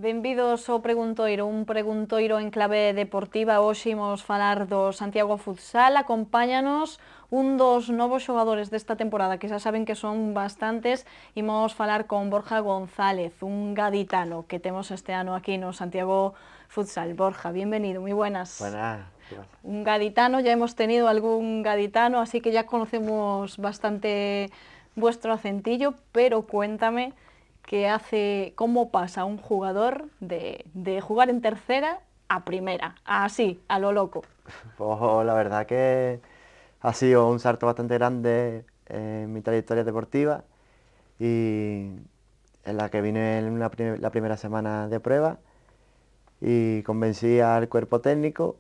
Benvidos ao Preguntoiro, un preguntoiro en clave deportiva. Hoxe imos falar do Santiago Futsal. Acompáñanos un dos novos xogadores desta temporada, que xa saben que son bastantes. Imos falar con Borja González, un gaditano que temos este ano aquí no Santiago Futsal. Borja, bienvenido, moi buenas. Buenas, ¿qué pasa? Un gaditano, ya hemos tenido algún gaditano, así que ya conocemos bastante vuestro acentillo, pero cuéntame cómo pasa un jugador de jugar en tercera a primera, así, a lo loco. Pues la verdad que ha sido un salto bastante grande en mi trayectoria deportiva y en la que vine en la primera semana de prueba y convencí al cuerpo técnico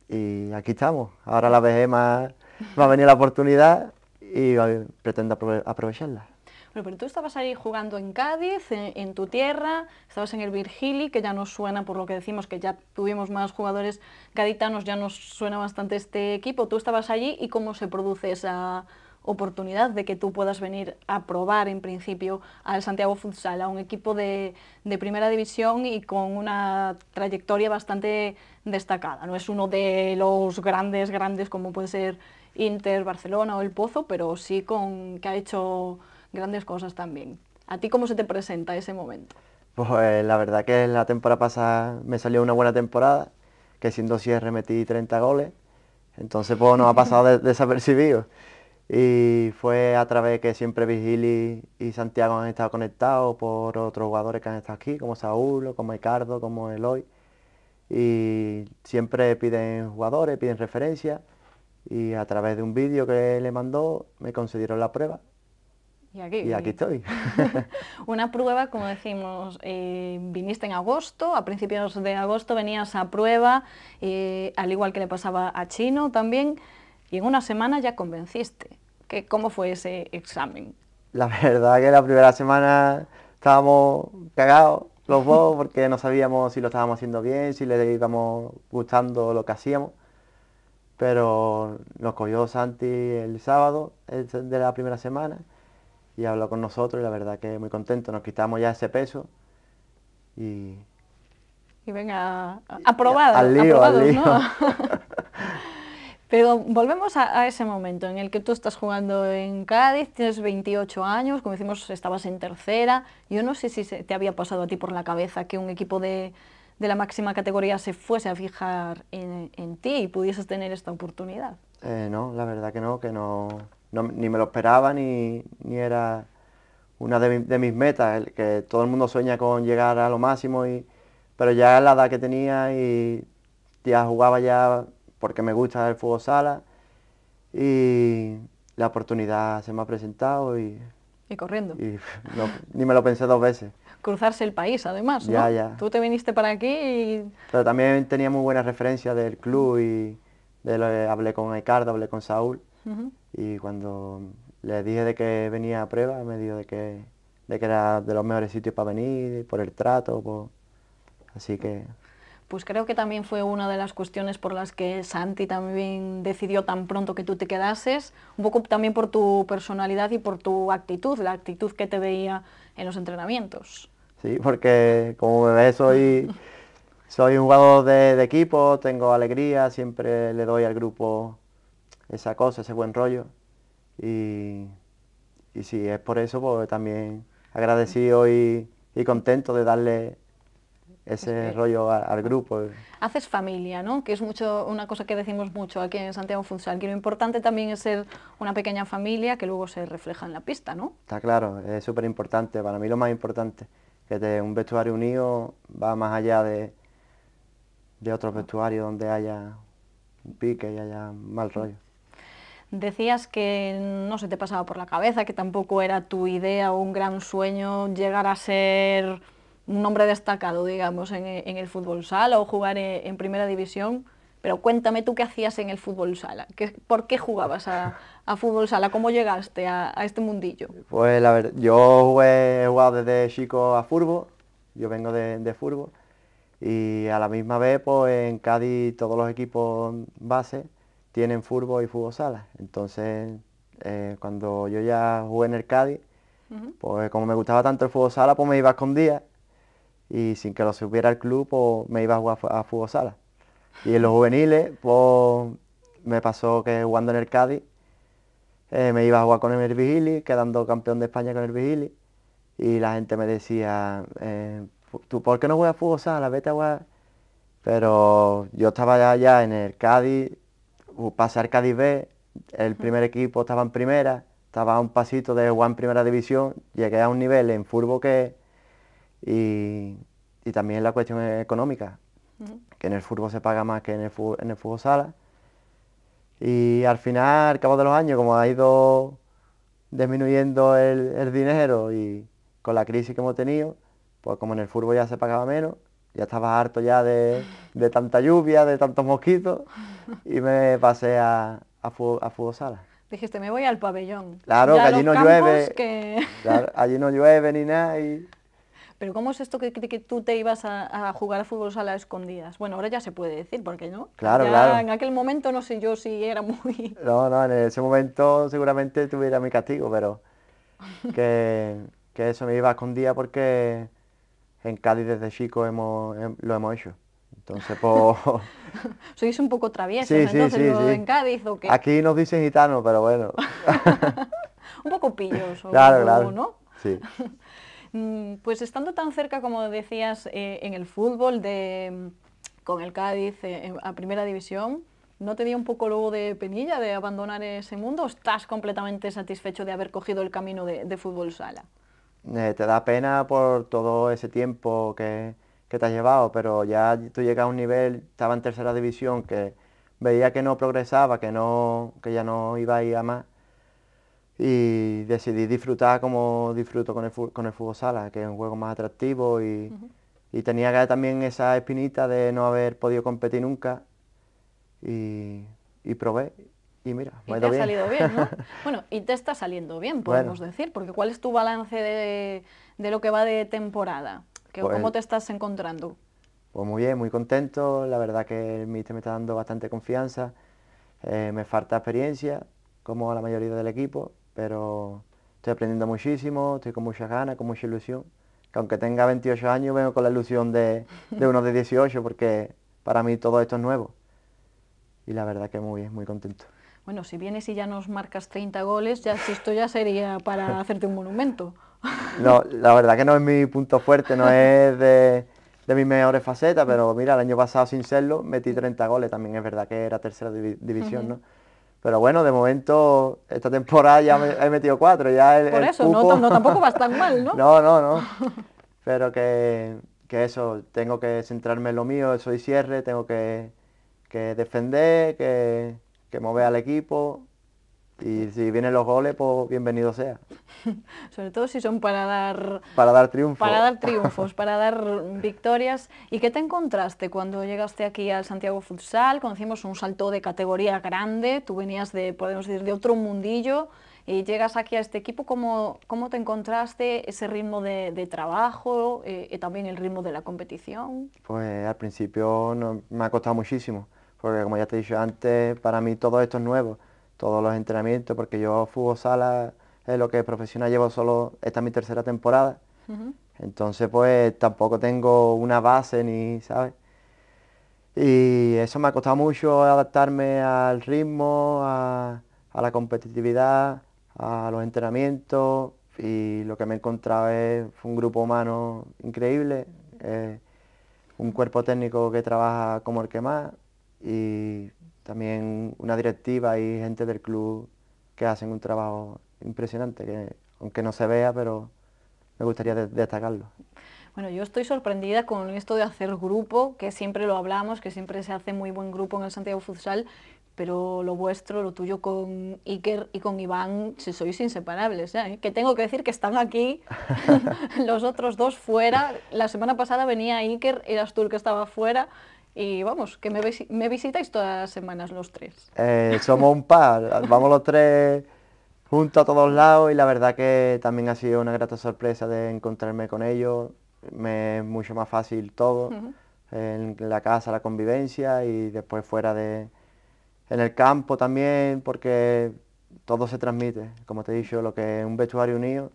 y aquí estamos. Ahora la vejez me ha venido la oportunidad y pretendo aprovecharla. Bueno, pero tú estabas ahí jugando en Cádiz, en tu tierra, estabas en el Virgili, que ya nos suena, por lo que decimos, que ya tuvimos más jugadores gaditanos, ya nos suena bastante este equipo. Tú estabas allí y cómo se produce esa oportunidad de que tú puedas venir a probar en principio al Santiago Futsal, a un equipo de primera división y con una trayectoria bastante destacada. No es uno de los grandes como puede ser Inter, Barcelona o el Pozo, pero sí que ha hecho grandes cosas también. ¿A ti cómo se te presenta ese momento? Pues la verdad que la temporada pasada me salió una buena temporada, que siendo cierre metí 30 goles, entonces pues nos ha pasado desapercibido. Y fue a través que siempre Vigili y Santiago han estado conectados por otros jugadores que han estado aquí, como Saúl, como Ricardo, como Eloy. Y siempre piden jugadores, piden referencias. Y a través de un vídeo que le mandó me concedieron la prueba. Y aquí estoy. Una prueba, como decimos, viniste en agosto, a principios de agosto venías a prueba, al igual que le pasaba a Chino también, y en una semana ya convenciste. ¿Cómo fue ese examen? La verdad que la primera semana estábamos cagados los dos porque no sabíamos si lo estábamos haciendo bien, si le íbamos gustando lo que hacíamos. Pero nos cogió Santi el sábado de la primera semana y habló con nosotros y la verdad que muy contento. Nos quitamos ya ese peso y, Y venga, al lío, al aprobados, ¿no? lío. Pero volvemos a ese momento en el que tú estás jugando en Cádiz, tienes 28 años, como decimos, estabas en tercera. Yo no sé si te había pasado a ti por la cabeza que un equipo de la máxima categoría se fuese a fijar en ti y pudieses tener esta oportunidad. No, la verdad que no, ni me lo esperaba ni era una de mis metas, que todo el mundo sueña con llegar a lo máximo, pero ya la edad que tenía y ya jugaba ya porque me gusta el fútbol sala y la oportunidad se me ha presentado Y corriendo. y ni me lo pensé dos veces. Cruzarse el país, además, Ya, ¿no? ya. Tú te viniste para aquí y... Pero también tenía muy buenas referencias del club y hablé con Ricardo, hablé con Saúl y cuando les dije de que venía a prueba me dijo de que era de los mejores sitios para venir, por el trato, así que... Pues creo que también fue una de las cuestiones por las que Santi también decidió tan pronto que tú te quedases, un poco también por tu personalidad y por tu actitud, la actitud que te veía en los entrenamientos. Sí, porque como me ves soy un jugador de equipo, tengo alegría, siempre le doy al grupo esa cosa, ese buen rollo y, y sí, es por eso pues también agradecido y contento de darle ese rollo al grupo. Haces familia, ¿no? Que es una cosa que decimos mucho aquí en Santiago Futsal, que lo importante también es ser una pequeña familia que luego se refleja en la pista, ¿no? Está claro, es súper importante, para mí lo más importante, que un vestuario unido va más allá de otros vestuarios donde haya un pique y haya mal rollo. Decías que no se te pasaba por la cabeza, que tampoco era tu idea o un gran sueño llegar a ser un hombre destacado, digamos, en el fútbol sala o jugar en primera división. Pero cuéntame tú qué hacías en el fútbol sala, ¿por qué jugabas a fútbol sala? ¿Cómo llegaste a este mundillo? Pues la verdad, he jugado desde chico a fútbol, yo vengo de fútbol y a la misma vez pues en Cádiz todos los equipos base tienen fútbol y fútbol sala. Entonces cuando yo ya jugué en el Cádiz, pues como me gustaba tanto el fútbol sala pues me iba a escondidas y sin que lo supiera el club, pues me iba a jugar a fútbol sala. Y en los juveniles, pues me pasó que jugando en el Cádiz, me iba a jugar con el Vigili, quedando campeón de España con el Vigili, y la gente me decía, ¿tú por qué no juegas a fútbol sala? Vete a jugar. Pero yo estaba ya en el Cádiz, pasé al Cádiz B, el primer equipo estaba en primera, estaba a un pasito de jugar en primera división, llegué a un nivel en fútbol y, y también la cuestión económica, que en el fútbol se paga más que en el fútbol sala. Y al final, al cabo de los años, como ha ido disminuyendo el dinero y con la crisis que hemos tenido, pues como en el fútbol ya se pagaba menos, ya estaba harto ya de tanta lluvia, de tantos mosquitos, y me pasé a fútbol sala. Dijiste, me voy al pabellón. Claro, que Ya allí los no campos llueve, que... claro, allí no llueve ni nada y... Pero ¿cómo es esto que tú te ibas a jugar a fútbol sala a escondidas? Bueno, ahora ya se puede decir, ¿por qué no? Claro, Ya claro. en aquel momento no sé yo si era muy... No, no, en ese momento seguramente tuviera mi castigo, pero que, que eso me iba a escondida porque en Cádiz desde chico lo hemos hecho. Entonces, pues... Sois un poco traviesos, Sí, sí, entonces, sí, sí. en Cádiz o qué? Aquí nos dicen gitanos, pero bueno. Un poco pillos, Claro, o claro. ¿no? Sí. Pues estando tan cerca, como decías, en el fútbol, con el Cádiz a primera división, ¿no te dio un poco luego de penilla de abandonar ese mundo o estás completamente satisfecho de haber cogido el camino de fútbol sala? Te da pena por todo ese tiempo que te has llevado, pero ya tú llegas a un nivel, estaba en tercera división, que veía que no progresaba, que ya no iba a ir a más. Y decidí disfrutar como disfruto con el fútbol sala, que es un juego más atractivo y tenía que también esa espinita de no haber podido competir nunca y, y probé y mira, me Y ha te ido ha bien. salido bien, ¿no? Bueno, y te está saliendo bien, Bueno, podemos decir, porque ¿cuál es tu balance de lo que va de temporada? pues, ¿Cómo te estás encontrando? pues muy bien, muy contento. La verdad que el míster me está dando bastante confianza. Me falta experiencia, como a la mayoría del equipo, pero estoy aprendiendo muchísimo, estoy con muchas ganas, con mucha ilusión. Que aunque tenga 28 años, vengo con la ilusión de uno de 18, porque para mí todo esto es nuevo. Y la verdad que muy bien, muy contento. Bueno, si vienes y ya nos marcas 30 goles, ya esto ya sería para hacerte un monumento. No, la verdad que no es mi punto fuerte, no es de mis mejores facetas, pero mira, el año pasado sin serlo metí 30 goles, también es verdad que era tercera división, ¿no? Pero bueno, de momento esta temporada ya he metido 4, ya Por el eso, no, cupo... no tampoco vas tan mal, ¿no? No, no, no. Pero que eso, tengo que centrarme en lo mío, soy cierre, tengo que defender, que mover al equipo y si vienen los goles, pues bienvenido sea. Sobre todo si son Para dar para triunfo. dar triunfos, para dar victorias. ¿Y qué te encontraste cuando llegaste aquí al Santiago Futsal? Conocimos un salto de categoría grande, tú venías de, podemos decir, de otro mundillo y llegas aquí a este equipo. ¿Cómo te encontraste ese ritmo de trabajo y también el ritmo de la competición? Pues al principio me ha costado muchísimo, porque como ya te he dicho antes, para mí todo esto es nuevo, todos los entrenamientos, porque yo fútbol sala es lo que profesional llevo solo, esta es mi tercera temporada, entonces pues tampoco tengo una base ni, ¿sabes? Y eso me ha costado mucho adaptarme al ritmo, a la competitividad, a los entrenamientos y lo que me he encontrado es un grupo humano increíble. Un cuerpo técnico que trabaja como el que más y también una directiva y gente del club que hacen un trabajo impresionante, que aunque no se vea, pero me gustaría destacarlo. Bueno, yo estoy sorprendida con esto de hacer grupo, que siempre lo hablamos, que siempre se hace muy buen grupo en el Santiago Futsal, pero lo vuestro, lo tuyo con Iker y con Iván, si sois inseparables, ¿eh? Que tengo que decir que están aquí, los otros dos fuera. La semana pasada venía Iker, eras tú el que estaba fuera, y vamos, que me visitáis todas las semanas los tres. Somos un par, vamos los tres juntos a todos lados y la verdad que también ha sido una grata sorpresa de encontrarme con ellos. Me es mucho más fácil todo, en la casa la convivencia y después en el campo también, porque todo se transmite, como te he dicho, lo que es un vestuario unido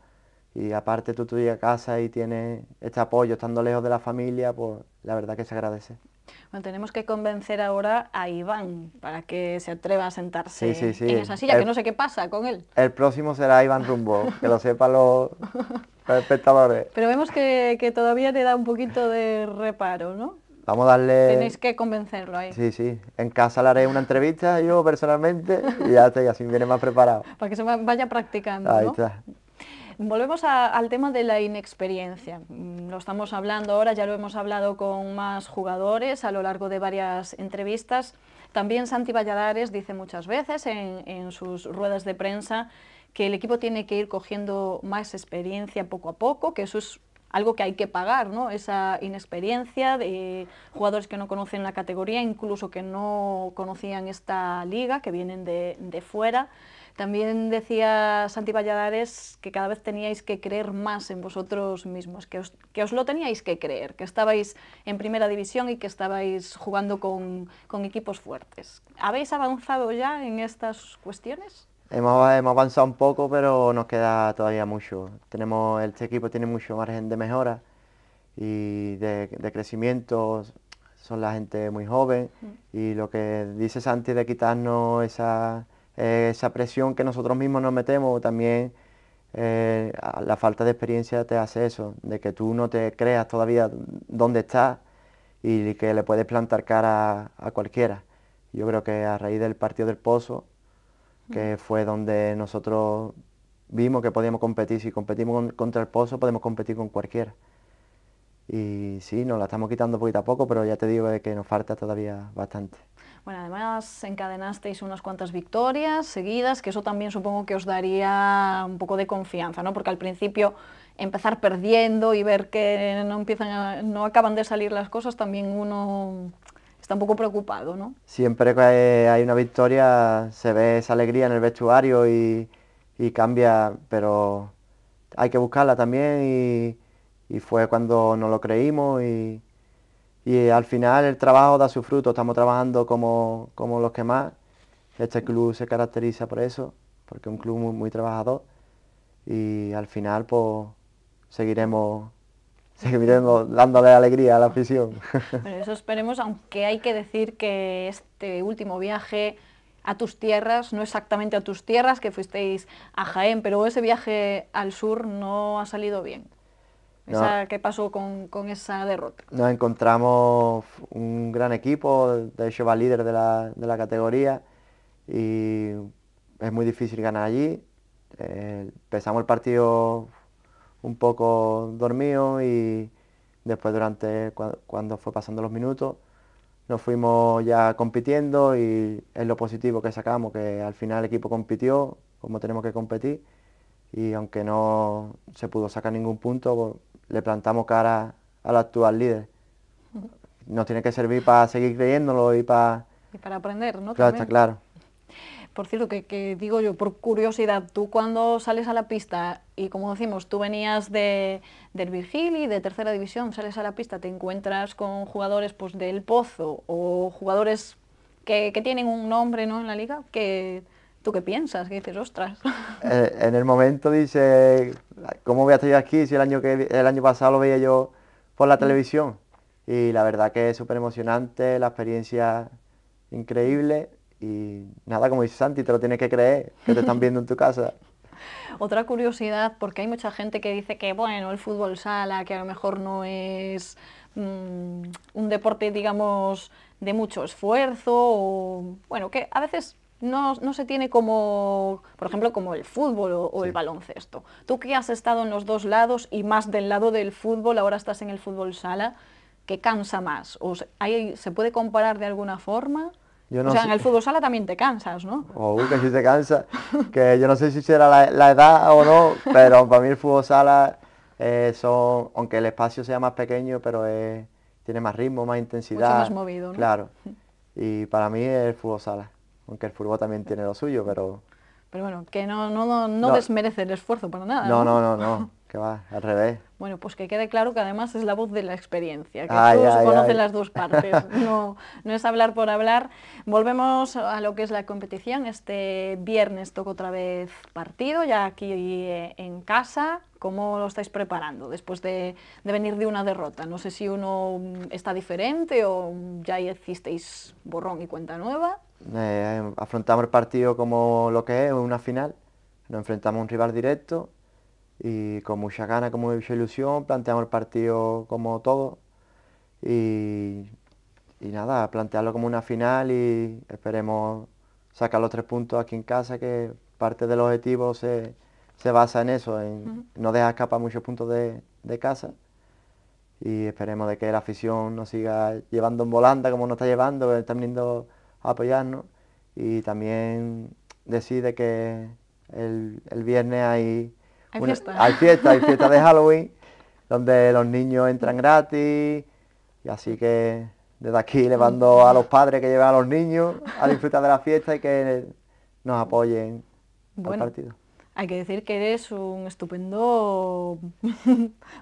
y aparte tú llegas a casa y tienes este apoyo estando lejos de la familia, pues la verdad que se agradece. Bueno, tenemos que convencer ahora a Iván para que se atreva a sentarse Sí. en esa silla, que no sé qué pasa con él. El próximo será Iván Rumbo, que lo sepan los espectadores. Pero vemos que todavía te da un poquito de reparo, ¿no? Vamos a darle... Tenéis que convencerlo ahí. Sí. En casa le haré una entrevista yo personalmente y ya está, y así viene más preparado. Para que se vaya practicando, Ahí ¿no? está. Volvemos al tema de la inexperiencia. Lo estamos hablando ahora, ya lo hemos hablado con más jugadores a lo largo de varias entrevistas. También Santi Valladares dice muchas veces en sus ruedas de prensa que el equipo tiene que ir cogiendo más experiencia poco a poco, que eso es algo que hay que pagar, ¿no? Esa inexperiencia de jugadores que no conocen la categoría, incluso que no conocían esta liga, que vienen de fuera. También decía Santi Valladares que cada vez teníais que creer más en vosotros mismos, que os lo teníais que creer, que estabais en primera división y que estabais jugando con equipos fuertes. ¿Habéis avanzado ya en estas cuestiones? Hemos avanzado un poco, pero nos queda todavía mucho. Este equipo tiene mucho margen de mejora y de crecimiento. Son la gente muy joven y lo que dice Santi de quitarnos esa presión que nosotros mismos nos metemos, también la falta de experiencia te hace eso, de que tú no te creas todavía dónde estás y que le puedes plantar cara a cualquiera. Yo creo que a raíz del partido del Pozo, que fue donde nosotros vimos que podíamos competir. Si competimos contra el Pozo, podemos competir con cualquiera. Y sí, nos la estamos quitando poquito a poco, pero ya te digo que nos falta todavía bastante. Bueno, además encadenasteis unas cuantas victorias seguidas, que eso también supongo que os daría un poco de confianza, ¿no? Porque al principio empezar perdiendo y ver que no acaban de salir las cosas, también uno está un poco preocupado, ¿no? Siempre que hay una victoria se ve esa alegría en el vestuario y cambia, pero hay que buscarla también y fue cuando nos lo creímos y al final el trabajo da su fruto. Estamos trabajando como los que más. Este club se caracteriza por eso, porque es un club muy trabajador y al final pues seguiremos dándole alegría a la afición. Bueno, eso esperemos, aunque hay que decir que este último viaje a tus tierras, no exactamente a tus tierras, que fuisteis a Jaén, pero ese viaje al sur no ha salido bien. No, ¿Qué pasó con esa derrota? nos encontramos un gran equipo, de hecho va líder de la categoría y es muy difícil ganar allí. Empezamos el partido un poco dormido y después cuando fue pasando los minutos nos fuimos ya compitiendo y es lo positivo que sacamos, que al final el equipo compitió como tenemos que competir y aunque no se pudo sacar ningún punto, pues, le plantamos cara al actual líder. Nos tiene que servir para seguir creyéndolo y para... Y para aprender, ¿no? Claro, También. está claro. Por cierto, que digo yo, por curiosidad, tú cuando sales a la pista, y como decimos, tú venías del Virgili, de tercera división, sales a la pista, te encuentras con jugadores pues, del Pozo o jugadores que tienen un nombre, ¿no?, en la liga, ¿tú qué piensas? ¿Qué dices? ¡Ostras! En el momento dice, ¿cómo voy a estar yo aquí si el año pasado lo veía yo por la televisión? Y la verdad que es súper emocionante, la experiencia increíble y nada, como dice Santi, te lo tienes que creer, que te están viendo en tu casa. Otra curiosidad, porque hay mucha gente que dice que, bueno, el fútbol sala, que a lo mejor no es un deporte, digamos, de mucho esfuerzo, o, bueno, que a veces no se tiene como, por ejemplo, como el fútbol o el Sí. baloncesto. Tú que has estado en los dos lados y más del lado del fútbol, ahora estás en el fútbol sala, ¿qué cansa más? ¿Se puede comparar de alguna forma? Yo O no sea, sé, en el fútbol sala también te cansas, ¿no? que si te cansa, que yo no sé si será la edad o no, pero para mí el fútbol sala aunque el espacio sea más pequeño, pero tiene más ritmo, más Mucho más intensidad, movido, ¿no? claro. Y para mí es el fútbol sala, aunque el fútbol también tiene lo suyo, pero Pero bueno, que no no, desmerece el esfuerzo para nada, no, ¿no? no, no, no. que va, al revés. Bueno, pues que quede claro que además es la voz de la experiencia, que Ay, tú ay, conoces ay. las dos partes, no, no es hablar por hablar. Volvemos a lo que es la competición. Este viernes toca otra vez partido, ya aquí en casa. ¿Cómo lo estáis preparando después de venir de una derrota? No sé si uno está diferente o ya hicisteis borrón y cuenta nueva. Afrontamos el partido como lo que es una final, nos enfrentamos a un rival directo y con mucha gana, con mucha ilusión, planteamos el partido como todo y, y nada, plantearlo como una final y esperemos sacar los 3 puntos aquí en casa, que parte del objetivo se basa en eso, en no dejar escapar muchos puntos de casa y esperemos de que la afición nos siga llevando en volanda como nos está llevando, que están viniendo a apoyarnos y también decide que el viernes Hay fiesta. hay fiesta de Halloween donde los niños entran gratis y así que desde aquí le mando a los padres que lleven a los niños a disfrutar de la fiesta y que nos apoyen al Bueno, partido. hay que decir que eres un estupendo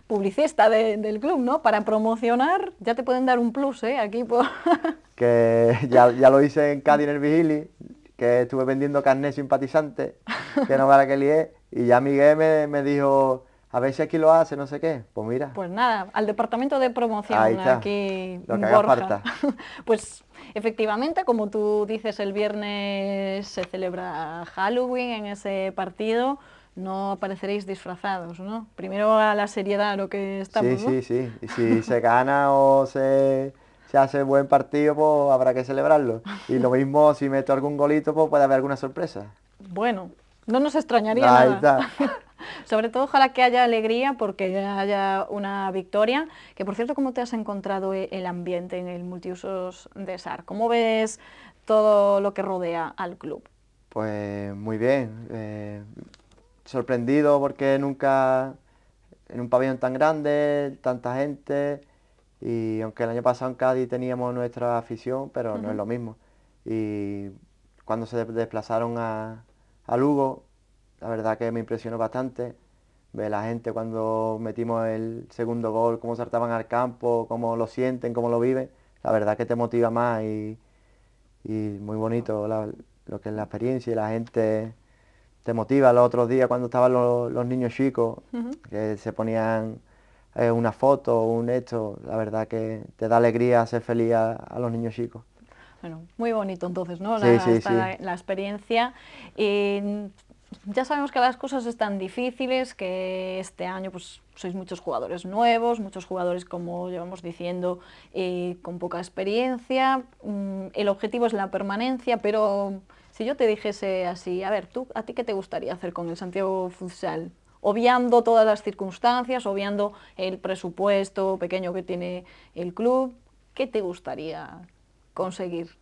publicista del club, ¿no? Para promocionar ya te pueden dar un plus, ¿eh? Aquí por... Que ya lo hice en Cádiz en el Vigili, que estuve vendiendo carnet simpatizante, que no para que lié, y ya Miguel me dijo, a ver si aquí lo hace, no sé qué. Pues mira, Pues nada, al departamento de ahí promoción, está, aquí lo que haga Borja. falta. Pues efectivamente, como tú dices, el viernes se celebra Halloween en ese partido, no apareceréis disfrazados, ¿no? Primero a la seriedad a lo que Sí, estamos, ¿no? sí, sí. Y si se gana o se hace buen partido, pues habrá que celebrarlo. Y lo mismo, si meto algún golito, pues puede haber alguna sorpresa. Bueno, no nos extrañaría Ahí nada. está. Sobre todo, ojalá que haya alegría porque haya una victoria. Que por cierto, ¿cómo te has encontrado el ambiente en el multiusos de SAR? ¿Cómo ves todo lo que rodea al club? Pues muy bien. Sorprendido porque nunca en un pabellón tan grande, tanta gente, y aunque el año pasado en Cádiz teníamos nuestra afición, pero no es lo mismo. Y cuando se desplazaron a Lugo, la verdad que me impresionó bastante ver la gente cuando metimos el segundo gol, cómo saltaban al campo, cómo lo sienten, cómo lo viven. La verdad que te motiva más y muy bonito lo que es la experiencia y la gente te motiva. Los otros días cuando estaban los niños chicos, que se ponían una foto o un esto, la verdad que te da alegría ser feliz a los niños chicos. Bueno, muy bonito entonces, ¿no? Sí, sí, sí. La experiencia. Ya sabemos que las cosas están difíciles, que este año pues sois muchos jugadores nuevos, muchos jugadores, como llevamos diciendo, con poca experiencia. El objetivo es la permanencia, pero si yo te dijese así, a ver, ¿a ti qué te gustaría hacer con el Santiago Futsal? Obviando todas las circunstancias, obviando el presupuesto pequeño que tiene el club, ¿qué te gustaría conseguir?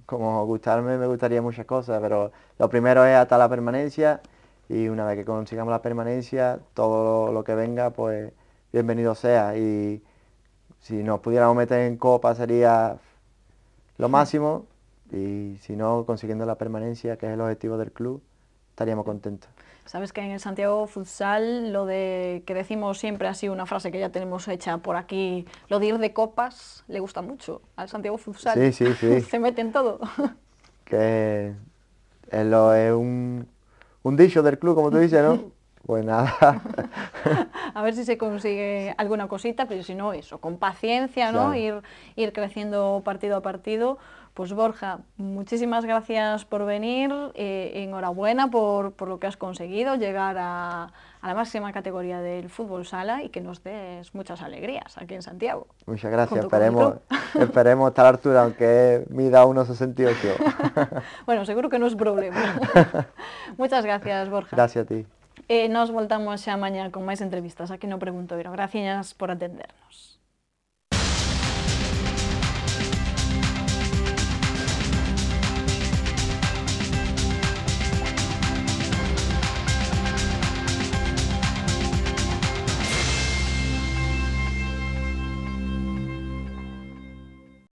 Como gustarme, me gustaría muchas cosas, pero lo primero es hasta la permanencia y una vez que consigamos la permanencia, todo lo que venga, pues bienvenido sea. Y si nos pudiéramos meter en copa sería lo máximo y si no, consiguiendo la permanencia, que es el objetivo del club, estaríamos contentos. Sabes que en el Santiago Futsal lo de que decimos siempre así, una frase que ya tenemos hecha por aquí, lo de ir de copas, le gusta mucho al Santiago Futsal. Sí, sí, sí, Se mete en todo. que es un dicho del club, como tú dices, ¿no? Pues nada, A ver si se consigue alguna cosita, pero si no, eso, con paciencia, ¿no? claro. Ir creciendo partido a partido. Pues Borja, muchísimas gracias por venir, enhorabuena por lo que has conseguido, llegar a la máxima categoría del fútbol sala y que nos des muchas alegrías aquí en Santiago, Muchas gracias, junto con el club. esperemos estar a la altura, aunque mida 1,68. Bueno, seguro que no es problema. Muchas gracias, Borja. Gracias a ti. Nos voltamos xa mañá con máis entrevistas aquí no Preguntoiro. Gracias por atendernos.